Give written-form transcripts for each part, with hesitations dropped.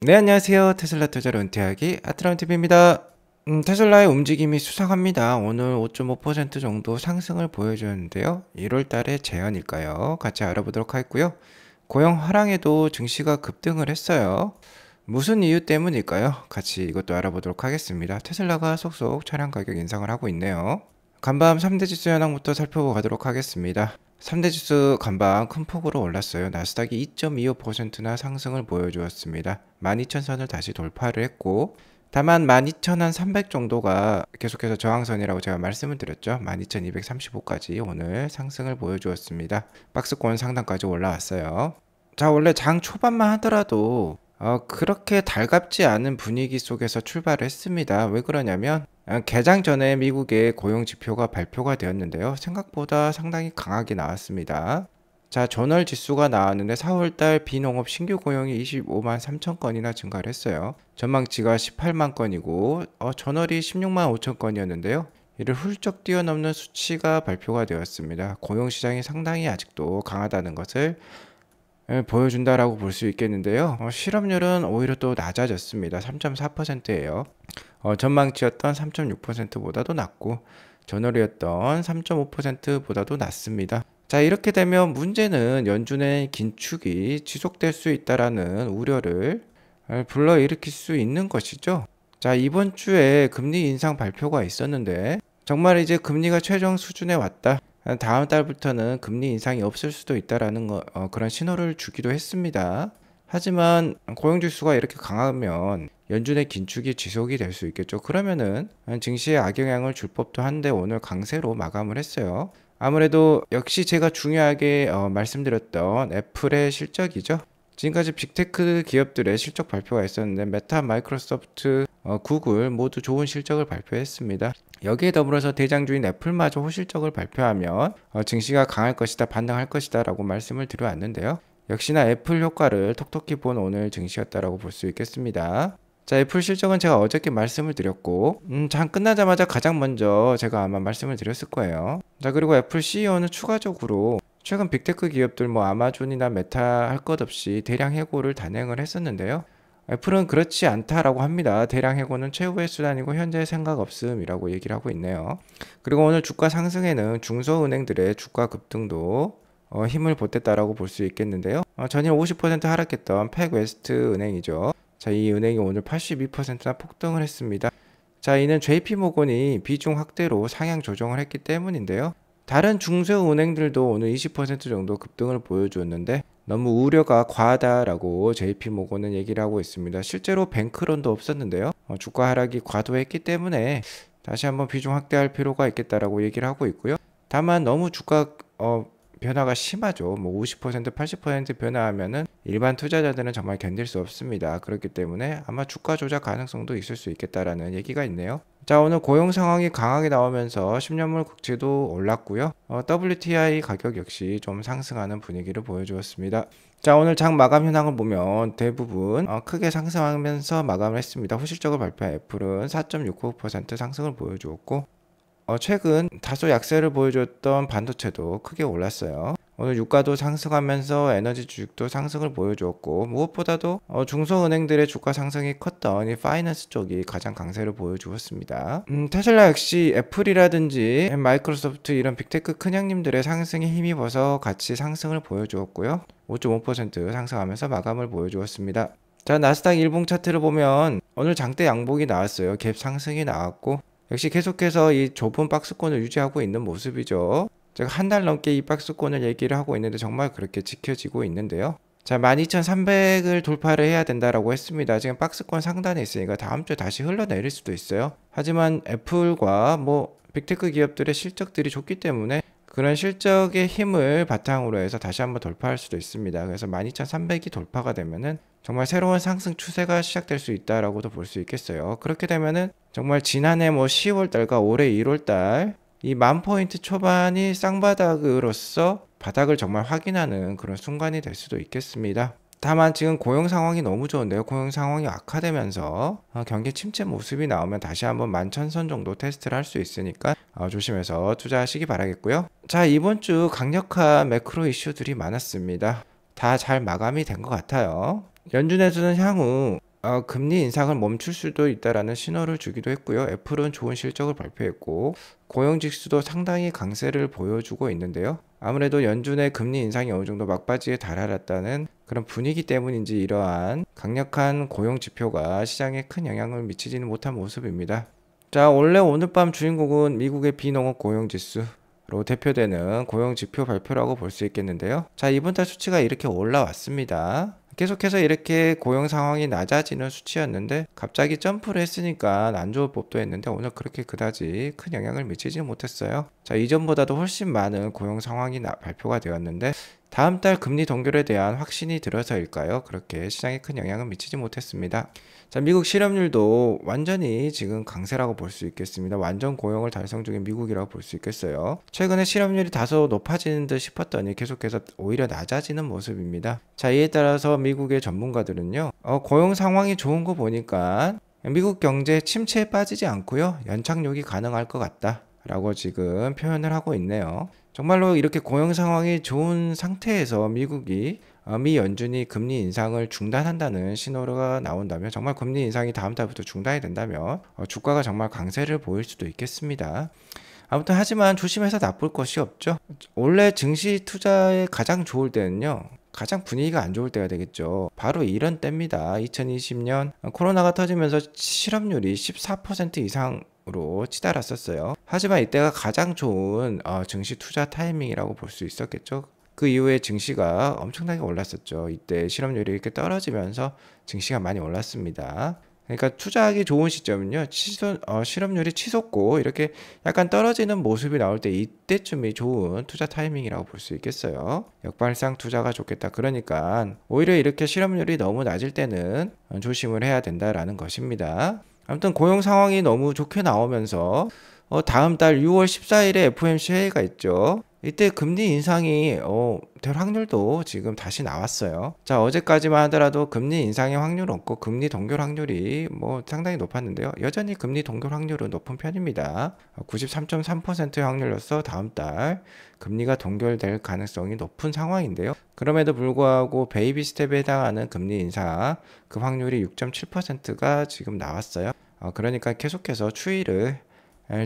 네, 안녕하세요. 테슬라 투자로 은퇴하기 아트라운TV입니다. 테슬라의 움직임이 수상합니다. 오늘 5.5% 정도 상승을 보여주는데요. 1월 달에 제한일까요? 같이 알아보도록 하겠고요. 고용 하락에도 증시가 급등을 했어요. 무슨 이유 때문일까요? 같이 이것도 알아보도록 하겠습니다. 테슬라가 속속 차량 가격 인상을 하고 있네요. 간밤 3대 지수 현황부터 살펴보도록 하겠습니다. 3대 지수 간밤 큰 폭으로 올랐어요. 나스닥이 2.25%나 상승을 보여주었습니다. 12,000선을 다시 돌파를 했고, 다만 12,300 정도가 계속해서 저항선이라고 제가 말씀을 드렸죠. 12,235까지 오늘 상승을 보여주었습니다. 박스권 상단까지 올라왔어요. 자, 원래 장 초반만 하더라도 그렇게 달갑지 않은 분위기 속에서 출발을 했습니다. 왜 그러냐면 개장 전에 미국의 고용 지표가 발표가 되었는데요. 생각보다 상당히 강하게 나왔습니다. 자, 전월 지수가 나왔는데 4월달 비농업 신규 고용이 25만 3천 건이나 증가를 했어요. 전망치가 18만 건이고 전월이 16만 5천 건이었는데요. 이를 훌쩍 뛰어넘는 수치가 발표가 되었습니다. 고용 시장이 상당히 아직도 강하다는 것을 보여준다라고 볼 수 있겠는데요. 실업률은 오히려 또 낮아졌습니다. 3.4%예요. 전망치였던 3.6%보다도 낮고 전월이었던 3.5%보다도 낮습니다. 자, 이렇게 되면 문제는 연준의 긴축이 지속될 수 있다라는 우려를 불러일으킬 수 있는 것이죠. 자, 이번 주에 금리 인상 발표가 있었는데 정말 이제 금리가 최종 수준에 왔다. 다음 달부터는 금리 인상이 없을 수도 있다라는 그런 신호를 주기도 했습니다. 하지만 고용지수가 이렇게 강하면 연준의 긴축이 지속이 될 수 있겠죠. 그러면은 증시에 악영향을 줄 법도 한데 오늘 강세로 마감을 했어요. 아무래도 역시 제가 중요하게 말씀드렸던 애플의 실적이죠. 지금까지 빅테크 기업들의 실적 발표가 있었는데 메타, 마이크로소프트, 구글 모두 좋은 실적을 발표했습니다. 여기에 더불어서 대장주인 애플마저 호실적을 발표하면 증시가 강할 것이다, 반등할 것이다 라고 말씀을 드려왔는데요. 역시나 애플 효과를 톡톡히 본 오늘 증시였다라고 볼 수 있겠습니다. 자, 애플 실적은 제가 어저께 말씀을 드렸고 장 끝나자마자 가장 먼저 제가 아마 말씀을 드렸을 거예요. 자, 그리고 애플 CEO는 추가적으로 최근 빅테크 기업들 아마존이나 메타 할 것 없이 대량 해고를 단행을 했었는데요. 애플은 그렇지 않다라고 합니다. 대량 해고는 최후의 수단이고 현재 생각 없음이라고 얘기를 하고 있네요. 그리고 오늘 주가 상승에는 중소은행들의 주가 급등도 힘을 보탰다라고 볼 수 있겠는데요. 전일 50% 하락했던 팩웨스트 은행이죠. 자, 이 은행이 오늘 82%나 폭등을 했습니다. 자, 이는 JP모건이 비중 확대로 상향 조정을 했기 때문인데요. 다른 중소은행들도 오늘 20% 정도 급등을 보여주었는데 너무 우려가 과하다라고 JP모건은 얘기를 하고 있습니다. 실제로 뱅크런도 없었는데요. 주가 하락이 과도했기 때문에 다시 한번 비중 확대할 필요가 있겠다라고 얘기를 하고 있고요. 다만 너무 주가 변화가 심하죠. 50%, 80% 변화하면은 일반 투자자들은 정말 견딜 수 없습니다. 그렇기 때문에 아마 주가 조작 가능성도 있을 수 있겠다라는 얘기가 있네요. 자, 오늘 고용 상황이 강하게 나오면서 10년물 국채도 올랐고요. WTI 가격 역시 좀 상승하는 분위기를 보여주었습니다. 자, 오늘 장 마감 현황을 보면 대부분 크게 상승하면서 마감을 했습니다. 호실적을 발표한 애플은 4.69% 상승을 보여주었고 최근 다소 약세를 보여줬던 반도체도 크게 올랐어요. 오늘 유가도 상승하면서 에너지 주식도 상승을 보여주었고 무엇보다도 중소은행들의 주가 상승이 컸던 이 파이낸스 쪽이 가장 강세를 보여주었습니다. 테슬라 역시 애플이라든지 마이크로소프트 이런 빅테크 큰형님들의 상승에 힘입어서 같이 상승을 보여주었고요. 5.5% 상승하면서 마감을 보여주었습니다. 자, 나스닥 일봉 차트를 보면 오늘 장대 양봉이 나왔어요. 갭 상승이 나왔고 역시 계속해서 이 좁은 박스권을 유지하고 있는 모습이죠. 제가 한 달 넘게 이 박스권을 얘기를 하고 있는데 정말 그렇게 지켜지고 있는데요. 자, 12,300을 돌파를 해야 된다라고 했습니다. 지금 박스권 상단에 있으니까 다음 주에 다시 흘러내릴 수도 있어요. 하지만 애플과 빅테크 기업들의 실적들이 좋기 때문에 그런 실적의 힘을 바탕으로 해서 다시 한번 돌파할 수도 있습니다. 그래서 12,300이 돌파가 되면은 정말 새로운 상승 추세가 시작될 수 있다라고도 볼 수 있겠어요. 그렇게 되면은 정말 지난해 10월 달과 올해 1월 달 이 10,000포인트 초반이 쌍바닥으로서 바닥을 정말 확인하는 그런 순간이 될 수도 있겠습니다. 다만 지금 고용 상황이 너무 좋은데요. 고용 상황이 악화되면서 경기 침체 모습이 나오면 다시 한번 11,000선 정도 테스트를 할 수 있으니까 조심해서 투자하시기 바라겠고요. 자, 이번 주 강력한 매크로 이슈들이 많았습니다. 다 잘 마감이 된 것 같아요. 연준에서는 향후 금리 인상을 멈출 수도 있다라는 신호를 주기도 했고요. 애플은 좋은 실적을 발표했고 고용지수도 상당히 강세를 보여주고 있는데요. 아무래도 연준의 금리 인상이 어느 정도 막바지에 달하았다는 그런 분위기 때문인지 이러한 강력한 고용 지표가 시장에 큰 영향을 미치지는 못한 모습입니다. 자, 원래 오늘 밤 주인공은 미국의 비농업 고용지수 로 대표되는 고용지표 발표라고 볼 수 있겠는데요. 자, 이번 달 수치가 이렇게 올라왔습니다. 계속해서 이렇게 고용 상황이 낮아지는 수치였는데 갑자기 점프를 했으니까 안 좋을 법도 했는데 오늘 그렇게 그다지 큰 영향을 미치지는 못했어요. 자, 이전보다도 훨씬 많은 고용 상황이 발표가 되었는데 다음 달 금리 동결에 대한 확신이 들어서일까요? 그렇게 시장에 큰 영향을 미치지 못했습니다. 자, 미국 실업률도 완전히 지금 강세라고 볼 수 있겠습니다. 완전 고용을 달성 중인 미국이라고 볼 수 있겠어요. 최근에 실업률이 다소 높아지는 듯 싶었더니 계속해서 오히려 낮아지는 모습입니다. 자, 이에 따라서 미국의 전문가들은요, 고용 상황이 좋은 거 보니까 미국 경제 침체에 빠지지 않고요, 연착륙이 가능할 것 같다 라고 지금 표현을 하고 있네요. 정말로 이렇게 고용 상황이 좋은 상태에서 미 연준이 금리 인상을 중단한다는 신호가 나온다면, 정말 금리 인상이 다음 달부터 중단이 된다면 주가가 정말 강세를 보일 수도 있겠습니다. 아무튼 하지만 조심해서 나쁠 것이 없죠. 원래 증시 투자에 가장 좋을 때는요, 가장 분위기가 안 좋을 때가 되겠죠. 바로 이런 때입니다. 2020년 코로나가 터지면서 실업률이 14% 이상으로 치달았었어요. 하지만 이때가 가장 좋은 증시 투자 타이밍이라고 볼 수 있었겠죠. 그 이후에 증시가 엄청나게 올랐었죠. 이때 실업률이 이렇게 떨어지면서 증시가 많이 올랐습니다. 그러니까 투자하기 좋은 시점은요, 실업률이 치솟고 이렇게 약간 떨어지는 모습이 나올 때 이때쯤이 좋은 투자 타이밍이라고 볼 수 있겠어요. 역발상 투자가 좋겠다. 그러니까 오히려 이렇게 실업률이 너무 낮을 때는 조심을 해야 된다라는 것입니다. 아무튼 고용 상황이 너무 좋게 나오면서 다음 달 6월 14일에 FOMC 회의가 있죠. 이때 금리 인상이 될 확률도 지금 다시 나왔어요. 자, 어제까지만 하더라도 금리 인상의 확률은 없고 금리 동결 확률이 상당히 높았는데요. 여전히 금리 동결 확률은 높은 편입니다. 93.3%의 확률로서 다음 달 금리가 동결될 가능성이 높은 상황인데요. 그럼에도 불구하고 베이비 스텝에 해당하는 금리 인상 그 확률이 6.7%가 지금 나왔어요. 그러니까 계속해서 추이를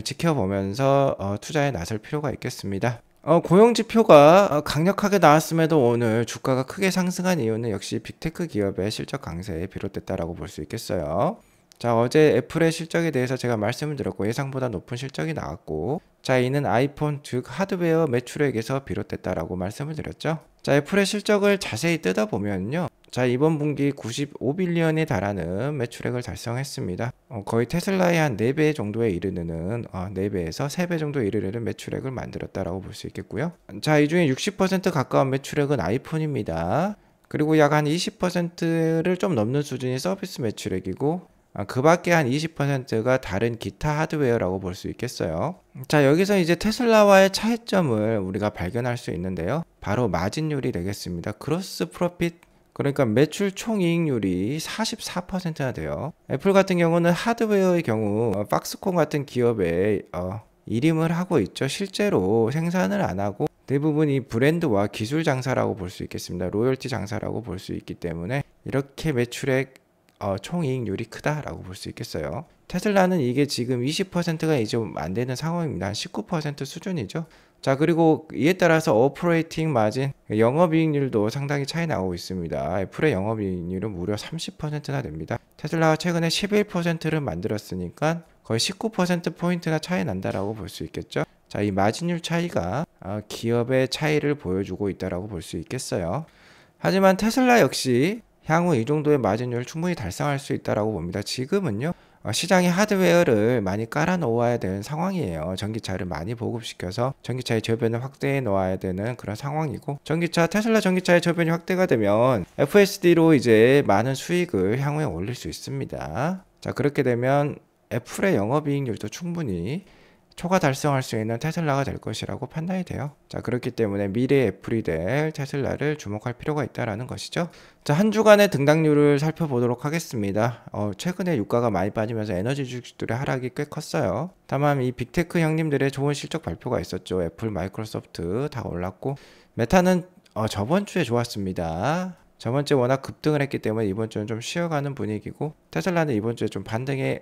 지켜보면서 투자에 나설 필요가 있겠습니다. 고용 지표가 강력하게 나왔음에도 오늘 주가가 크게 상승한 이유는 역시 빅테크 기업의 실적 강세에 비롯됐다라고 볼 수 있겠어요. 자, 어제 애플의 실적에 대해서 제가 말씀을 드렸고 예상보다 높은 실적이 나왔고, 자, 이는 아이폰 즉 하드웨어 매출액에서 비롯됐다라고 말씀을 드렸죠. 자, 애플의 실적을 자세히 뜯어보면요, 자, 이번 분기 95빌리언에 달하는 매출액을 달성했습니다. 거의 테슬라의 한 4배 정도에 이르는 4배에서 3배 정도에 이르는 매출액을 만들었다라고 볼 수 있겠고요. 자, 이 중에 60% 가까운 매출액은 아이폰입니다. 그리고 약 한 20%를 좀 넘는 수준이 서비스 매출액이고, 그 밖에 한 20%가 다른 기타 하드웨어라고 볼 수 있겠어요. 자, 여기서 이제 테슬라와의 차이점을 우리가 발견할 수 있는데요. 바로 마진율이 되겠습니다. 그로스 프로핏, 그러니까 매출 총이익률이 44%나 돼요. 애플 같은 경우는 하드웨어의 경우 박스콘 같은 기업에 일임을 하고 있죠. 실제로 생산을 안 하고 대부분 이 브랜드와 기술 장사라고 볼 수 있겠습니다. 로열티 장사라고 볼 수 있기 때문에 이렇게 매출액 총이익률이 크다라고 볼 수 있겠어요. 테슬라는 이게 지금 20%가 이제 안 되는 상황입니다. 한 19% 수준이죠. 자, 그리고 이에 따라서 오퍼레이팅 마진, 영업이익률도 상당히 차이 나오고 있습니다. 애플의 영업이익률은 무려 30%나 됩니다. 테슬라가 최근에 11%를 만들었으니까 거의 19%포인트나 차이 난다라고 볼 수 있겠죠. 자, 이 마진율 차이가 기업의 차이를 보여주고 있다라고 볼 수 있겠어요. 하지만 테슬라 역시 향후 이 정도의 마진율을 충분히 달성할 수 있다라고 봅니다. 지금은요, 시장에 하드웨어를 많이 깔아 놓아야 되는 상황이에요. 전기차를 많이 보급시켜서 전기차의 저변을 확대해 놓아야 되는 그런 상황이고, 테슬라 전기차의 저변이 확대가 되면 FSD로 이제 많은 수익을 향후에 올릴 수 있습니다. 자, 그렇게 되면 애플의 영업이익률도 충분히 초과 달성할 수 있는 테슬라가 될 것이라고 판단이 돼요. 자, 그렇기 때문에 미래의 애플이 될 테슬라를 주목할 필요가 있다라는 것이죠. 자, 한 주간의 등락률을 살펴보도록 하겠습니다. 최근에 유가가 많이 빠지면서 에너지 주식들의 하락이 꽤 컸어요. 다만 이 빅테크 형님들의 좋은 실적 발표가 있었죠. 애플, 마이크로소프트 다 올랐고, 메타는 저번 주에 좋았습니다. 저번 주에 워낙 급등을 했기 때문에 이번 주는 좀 쉬어가는 분위기고, 테슬라는 이번 주에 좀 반등의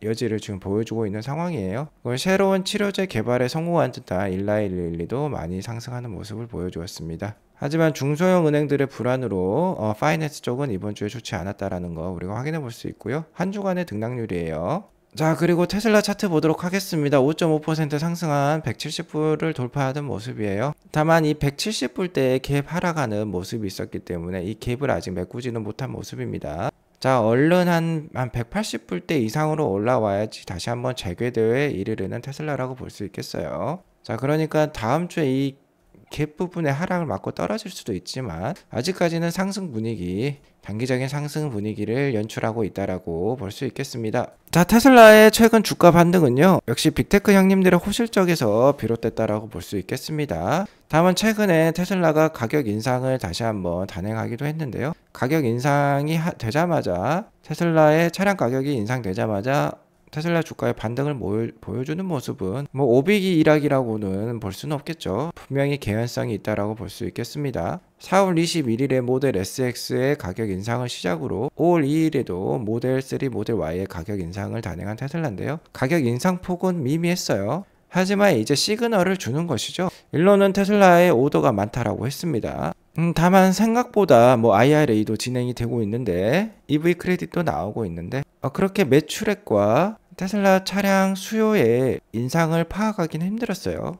여지를 지금 보여주고 있는 상황이에요. 새로운 치료제 개발에 성공한 듯한 일라이 릴리도 많이 상승하는 모습을 보여주었습니다. 하지만 중소형 은행들의 불안으로 파이낸스 쪽은 이번 주에 좋지 않았다라는 거 우리가 확인해 볼 수 있고요. 한 주간의 등락률이에요. 자, 그리고 테슬라 차트 보도록 하겠습니다. 5.5% 상승한 170불을 돌파하는 모습이에요. 다만 이 170불대에 갭 하락하는 모습이 있었기 때문에 이 갭을 아직 메꾸지는 못한 모습입니다. 자, 얼른 한 180불대 이상으로 올라와야지 다시 한번 재궤도에 이르르는 테슬라라고 볼 수 있겠어요. 자, 그러니까 다음 주에 이 갭 부분의 하락을 맞고 떨어질 수도 있지만 아직까지는 상승 분위기, 단기적인 상승 분위기를 연출하고 있다라고 볼 수 있겠습니다. 자, 테슬라의 최근 주가 반등은요, 역시 빅테크 형님들의 호실적에서 비롯됐다라고 볼 수 있겠습니다. 다만 최근에 테슬라가 가격 인상을 다시 한번 단행하기도 했는데요. 가격 인상이 되자마자, 테슬라의 차량 가격이 인상되자마자 테슬라 주가의 반등을 보여주는 모습은 뭐 오비기 일학이라고는 볼 수는 없겠죠. 분명히 개연성이 있다라고 볼 수 있겠습니다. 4월 21일에 모델 SX의 가격 인상을 시작으로 5월 2일에도 모델 3, 모델 Y의 가격 인상을 단행한 테슬라인데요. 가격 인상 폭은 미미했어요. 하지만 이제 시그널을 주는 것이죠. 일론은 테슬라의 오더가 많다라고 했습니다. 다만 생각보다 뭐 IRA도 진행이 되고 있는데 EV 크레딧도 나오고 있는데 그렇게 매출액과 테슬라 차량 수요의 인상을 파악하기는 힘들었어요.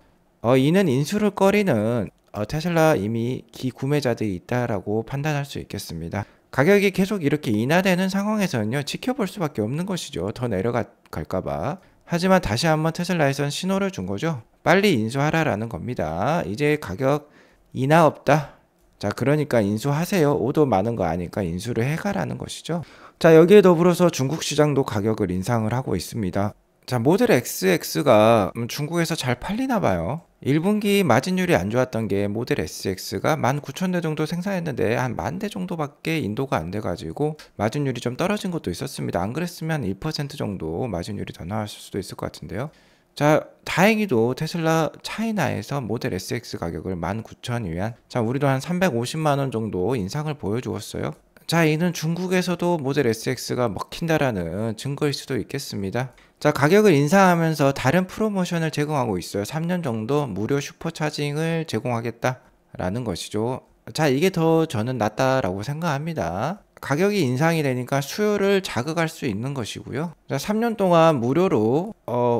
이는 인수를 꺼리는 테슬라 이미 기구매자들이 있다라고 판단할 수 있겠습니다. 가격이 계속 이렇게 인하되는 상황에서는요, 지켜볼 수밖에 없는 것이죠. 더 내려갈까봐. 하지만 다시 한번 테슬라에선 신호를 준 거죠. 빨리 인수하라라는 겁니다. 이제 가격 인하 없다. 자, 그러니까 인수하세요. 오더 많은 거 아니까 인수를 해가라는 것이죠. 자, 여기에 더불어서 중국 시장도 가격을 인상을 하고 있습니다. 자, 모델 SX가 중국에서 잘 팔리나 봐요. 1분기 마진율이 안 좋았던 게 모델 SX가 19,000대 정도 생산했는데 한 10,000대 정도밖에 인도가 안 돼가지고 마진율이 좀 떨어진 것도 있었습니다. 안 그랬으면 1% 정도 마진율이 더 나왔을 수도 있을 것 같은데요. 자, 다행히도 테슬라 차이나에서 모델 SX 가격을 19,000위안, 자, 우리도 한 350만원 정도 인상을 보여주었어요. 자, 이는 중국에서도 모델 SX가 먹힌다라는 증거일 수도 있겠습니다. 자, 가격을 인상하면서 다른 프로모션을 제공하고 있어요. 3년 정도 무료 슈퍼차징을 제공하겠다라는 것이죠. 자, 이게 더 저는 낫다라고 생각합니다. 가격이 인상이 되니까 수요를 자극할 수 있는 것이고요. 자, 3년 동안 무료로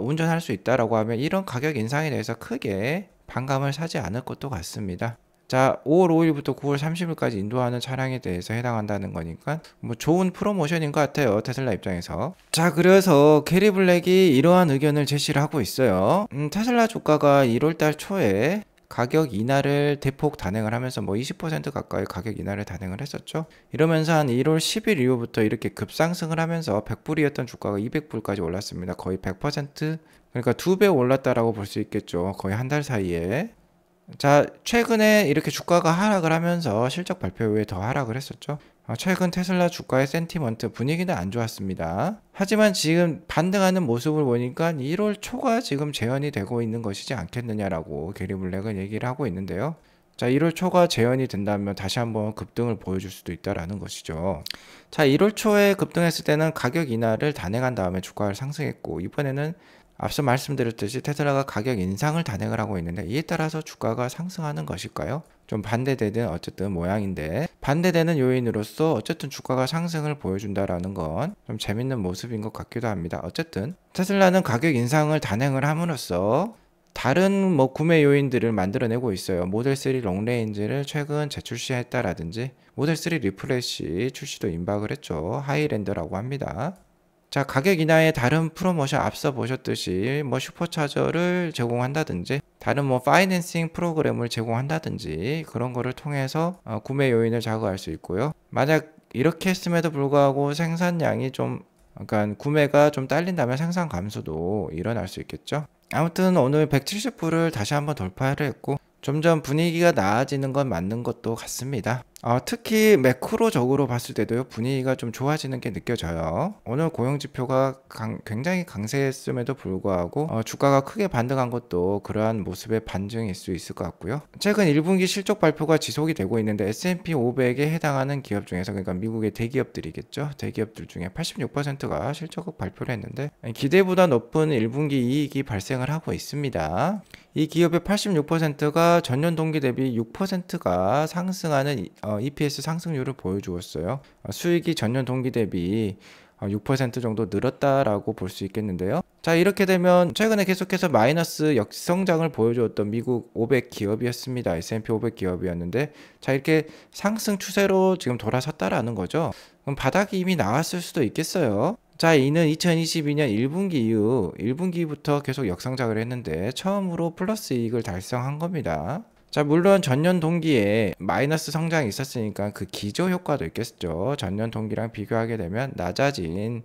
운전할 수 있다라고 하면 이런 가격 인상에 대해서 크게 반감을 사지 않을 것도 같습니다. 자, 5월 5일부터 9월 30일까지 인도하는 차량에 대해서 해당한다는 거니까 뭐 좋은 프로모션인 것 같아요, 테슬라 입장에서. 자, 그래서 캐리 블랙이 이러한 의견을 제시를 하고 있어요. 테슬라 주가가 1월달 초에 가격 인하를 대폭 단행을 하면서 뭐 20% 가까이 가격 인하를 단행을 했었죠. 이러면서 한 1월 10일 이후부터 이렇게 급상승을 하면서 100불이었던 주가가 200불까지 올랐습니다. 거의 100%, 그러니까 2배 올랐다라고 볼 수 있겠죠. 거의 한 달 사이에. 자, 최근에 이렇게 주가가 하락을 하면서 실적 발표 후에 더 하락을 했었죠. 최근 테슬라 주가의 센티먼트 분위기는 안 좋았습니다. 하지만 지금 반등하는 모습을 보니까 1월 초가 지금 재현이 되고 있는 것이지 않겠느냐라고 게리 블랙은 얘기를 하고 있는데요. 자, 1월 초가 재현이 된다면 다시 한번 급등을 보여줄 수도 있다라는 것이죠. 자, 1월 초에 급등했을 때는 가격 인하를 단행한 다음에 주가를 상승했고, 이번에는 앞서 말씀드렸듯이 테슬라가 가격 인상을 단행을 하고 있는데 이에 따라서 주가가 상승하는 것일까요? 좀 반대되는 어쨌든 모양인데, 반대되는 요인으로서 어쨌든 주가가 상승을 보여준다라는 건 좀 재밌는 모습인 것 같기도 합니다. 어쨌든 테슬라는 가격 인상을 단행을 함으로써 다른 뭐 구매 요인들을 만들어내고 있어요. 모델 3 롱레인지를 최근 재출시했다라든지 모델 3 리프레시 출시도 임박을 했죠. 하이랜더라고 합니다. 자, 가격 인하의 다른 프로모션 앞서 보셨듯이 뭐 슈퍼차저를 제공한다든지 다른 뭐 파이낸싱 프로그램을 제공한다든지 그런 거를 통해서 구매 요인을 자극할 수 있고요. 만약 이렇게 했음에도 불구하고 생산량이 좀, 그러니까 구매가 좀 딸린다면 생산 감소도 일어날 수 있겠죠. 아무튼 오늘 170불을 다시 한번 돌파를 했고, 점점 분위기가 나아지는 건 맞는 것도 같습니다. 특히 매크로적으로 봤을 때도요, 분위기가 좀 좋아지는 게 느껴져요. 오늘 고용지표가 굉장히 강세했음에도 불구하고 주가가 크게 반등한 것도 그러한 모습의 반증일 수 있을 것 같고요. 최근 1분기 실적 발표가 지속이 되고 있는데 S&P 500에 해당하는 기업 중에서, 그러니까 미국의 대기업들이겠죠. 대기업들 중에 86%가 실적 발표를 했는데 기대보다 높은 1분기 이익이 발생을 하고 있습니다. 이 기업의 86%가 전년 동기 대비 6%가 상승하는 EPS 상승률을 보여주었어요. 수익이 전년 동기 대비 6% 정도 늘었다라고 볼 수 있겠는데요. 자, 이렇게 되면 최근에 계속해서 마이너스 역성장을 보여주었던 미국 500 기업이었습니다. S&P 500 기업이었는데, 자, 이렇게 상승 추세로 지금 돌아섰다라는 거죠. 그럼 바닥이 이미 나왔을 수도 있겠어요. 자, 이는 2022년 1분기 이후 1분기부터 계속 역성장을 했는데 처음으로 플러스 이익을 달성한 겁니다. 자, 물론 전년 동기에 마이너스 성장이 있었으니까 그 기저 효과도 있겠죠. 전년 동기랑 비교하게 되면 낮아진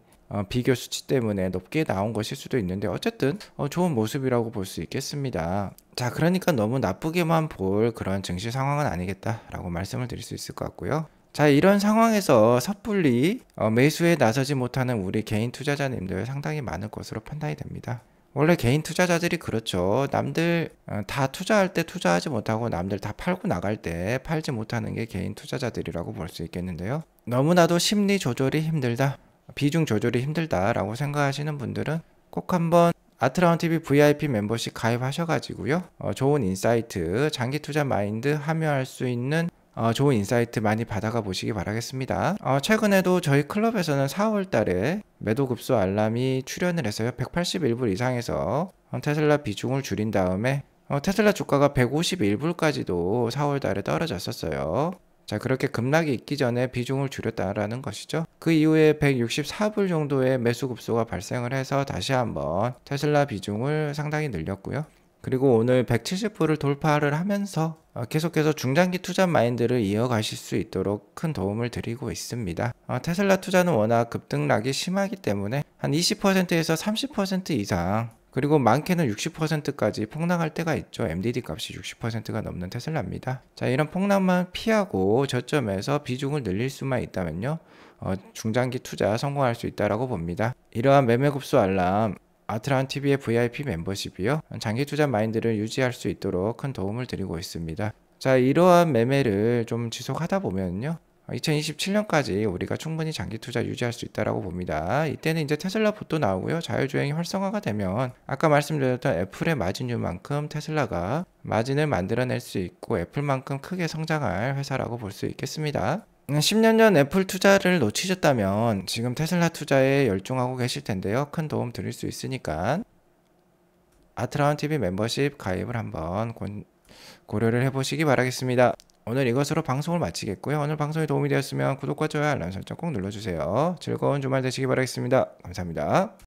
비교 수치 때문에 높게 나온 것일 수도 있는데, 어쨌든 좋은 모습이라고 볼 수 있겠습니다. 자, 그러니까 너무 나쁘게만 볼 그런 증시 상황은 아니겠다라고 말씀을 드릴 수 있을 것 같고요. 자, 이런 상황에서 섣불리 매수에 나서지 못하는 우리 개인 투자자님들 상당히 많을 것으로 판단이 됩니다. 원래 개인 투자자들이 그렇죠. 남들 다 투자할 때 투자하지 못하고 남들 다 팔고 나갈 때 팔지 못하는 게 개인 투자자들이라고 볼 수 있겠는데요. 너무나도 심리 조절이 힘들다, 비중 조절이 힘들다라고 생각하시는 분들은 꼭 한번 아트라운TV VIP 멤버십 가입하셔가지고요, 좋은 인사이트, 장기 투자 마인드 함유할 수 있는 좋은 인사이트 많이 받아가 보시기 바라겠습니다. 최근에도 저희 클럽에서는 4월 달에 매도급소 알람이 출연을 해서요, 181불 이상에서 테슬라 비중을 줄인 다음에 테슬라 주가가 151불까지도 4월 달에 떨어졌었어요. 자, 그렇게 급락이 있기 전에 비중을 줄였다라는 것이죠. 그 이후에 164불 정도의 매수급소가 발생을 해서 다시 한번 테슬라 비중을 상당히 늘렸고요. 그리고 오늘 170불을 돌파를 하면서 계속해서 중장기 투자 마인드를 이어가실 수 있도록 큰 도움을 드리고 있습니다. 테슬라 투자는 워낙 급등락이 심하기 때문에 한 20%에서 30% 이상, 그리고 많게는 60%까지 폭락할 때가 있죠. MDD 값이 60%가 넘는 테슬라입니다. 자, 이런 폭락만 피하고 저점에서 비중을 늘릴 수만 있다면요, 중장기 투자 성공할 수 있다라고 봅니다. 이러한 매매급소 알람, 아트라운TV의 VIP 멤버십이요, 장기 투자 마인드를 유지할 수 있도록 큰 도움을 드리고 있습니다. 자, 이러한 매매를 좀 지속하다 보면요, 2027년까지 우리가 충분히 장기 투자 유지할 수 있다라고 봅니다. 이때는 이제 테슬라 봇도 나오고요, 자율주행이 활성화가 되면 아까 말씀드렸던 애플의 마진율만큼 테슬라가 마진을 만들어낼 수 있고 애플만큼 크게 성장할 회사라고 볼 수 있겠습니다. 10년 전 애플 투자를 놓치셨다면 지금 테슬라 투자에 열중하고 계실 텐데요. 큰 도움 드릴 수 있으니까 아트라운TV 멤버십 가입을 한번 고려를 해보시기 바라겠습니다. 오늘 이것으로 방송을 마치겠고요. 오늘 방송이 도움이 되었으면 구독과 좋아요, 알람 설정 꼭 눌러주세요. 즐거운 주말 되시기 바라겠습니다. 감사합니다.